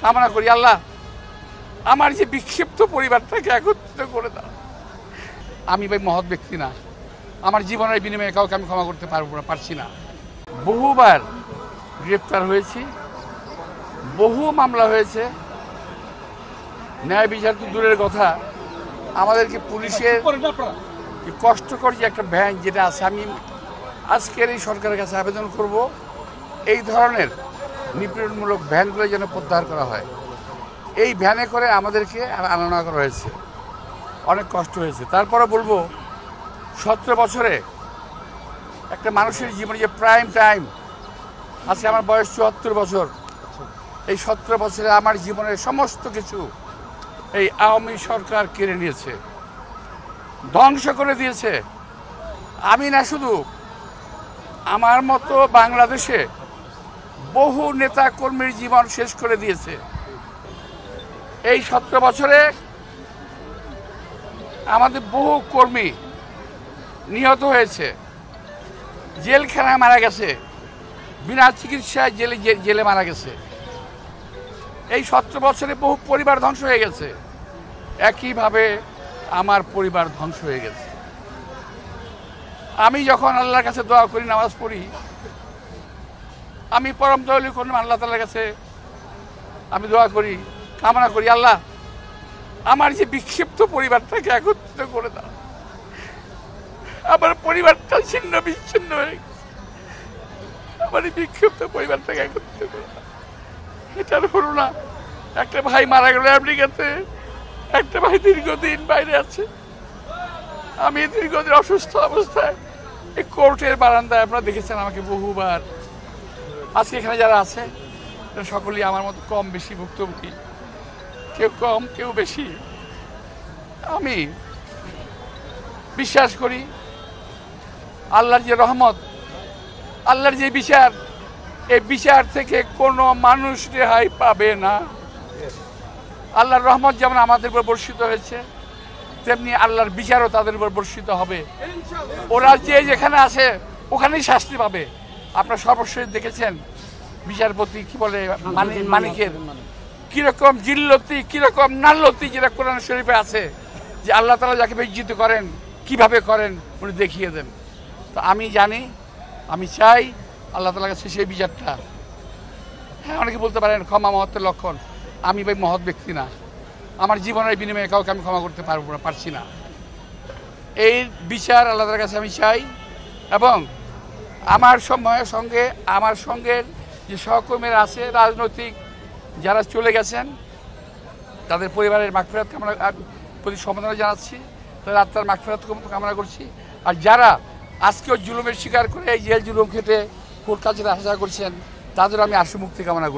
কামনা করি, আল্লাহ আমার যে বিক্ষিপ্ত পরিবারটাকে একত্রিত করে দাও। আমি ভাই মহৎ ব্যক্তি না, আমার জীবনের বিনিময়ে কাউকে আমি ক্ষমা করতে পারছি না। বহুবার গ্রেপ্তার হয়েছি, বহু মামলা হয়েছে, ন্যায় বিচার তো দূরের কথা, আমাদেরকে পুলিশের কষ্টকর যে একটা ভ্যান যেটা আছে, আমি আজকের এই সরকারের কাছে আবেদন করব এই ধরনের নিপীড়নমূলক ভ্যানগুলো যেন প্রত্যাহার করা হয়। এই ভ্যানে করে আমাদেরকে আনা করা হয়েছে, অনেক কষ্ট হয়েছে। তারপরে বলবো 17 বছরে একটা মানুষের জীবনে যে প্রাইম টাইম আছে, আমার বয়স 74 বছর, এই 17 বছরে আমার জীবনের সমস্ত কিছু এই আওয়ামী সরকার কেড়ে নিয়েছে, ধ্বংস করে দিয়েছে। আমি না, শুধু আমার মতো বাংলাদেশে বহু নেতা কর্মীর জীবন শেষ করে দিয়েছে। এই 17 বছরে আমাদের বহু কর্মী নিহত হয়েছে, জেলখানায় মারা গেছে, বিনা চিকিৎসায় জেলে মারা গেছে। এই 17 বছরে বহু পরিবার ধ্বংস হয়ে গেছে, একইভাবে আমার পরিবার ধ্বংস হয়ে গেছে। আমি যখন আল্লাহর কাছে দোয়া করি, নামাজ পড়ি, আমি পরম দয়ালু করলাম আল্লাহ তাআলার কাছে আমি দোয়া করি, কামনা করি, আল্লাহ আমার যে বিক্ষিপ্ত পরিবারটাকে একত্রিত করে দাও। আমার পরিবারটা ছিন্ন বিচ্ছিন্ন হয়ে গেছে, আমার এই বিক্ষিপ্ত পরিবারটাকে একত্রিত করে দাও। এটার হলো না, একটা ভাই মারা গেল আমেরিকাতে, একটা ভাই দীর্ঘদিন বাইরে আছে, আমি দীর্ঘদিন অসুস্থ অবস্থায় এই কোর্টের বারান্দায়, আপনারা দেখেছেন আমাকে বহুবার। আজকে এখানে যারা আছে সকলেই আমার মতো কম বেশি ভুক্তভোগী, কেউ কম কেউ বেশি। আমি বিশ্বাস করি আল্লাহর যে রহমত, আল্লাহর যে বিচার, এই বিচার থেকে কোনো মানুষ রেহাই পাবে না। আল্লাহর রহমত যেমন আমাদের উপর বর্ষিত হয়েছে, তেমনি আল্লাহর বিচারও তাদের উপর বর্ষিত হবে। ওরা যে যেখানে আছে ওখানেই শাস্তি পাবে। আপনারা সর্বশেষ দেখেছেন বিচারপতি কি বলে মানিকের কিরকম জিল্লতি, কিরকম নাল্লতি, যেটা কোরআন শরীফে আছে যে আল্লাহ তাআলা যাকে বেজ্জিত করেন কিভাবে করেন উনি দেখিয়ে দেন। তো আমি জানি, আমি চাই আল্লাহ তাআলার কাছে সেই বিচারটা। হ্যাঁ, অনেকে বলতে পারেন ক্ষমা মহত্বের লক্ষণ। আমি ভাই মহৎ ব্যক্তি না, আমার জীবনের বিনিময়ে কাউকে আমি ক্ষমা করতে পারছি না। এই বিচার আল্লাহ তাআলার কাছে আমি চাই, এবং আমার সঙ্গে আমার সঙ্গের যে সহকর্মীরা আছে, রাজনৈতিক যারা চলে গেছেন, তাদের পরিবারের মাগফিরাত কামনা প্রতি সমবেদনা জানাচ্ছি, তাদের আত্মার মাগফিরাত কামনা করছি। আর যারা আজকেও জুলুমের শিকার করে এই জেল জুলুম খেটে কোর্ট কাছারি আশা করছেন, তাদের আমি আশু মুক্তি কামনা করছি।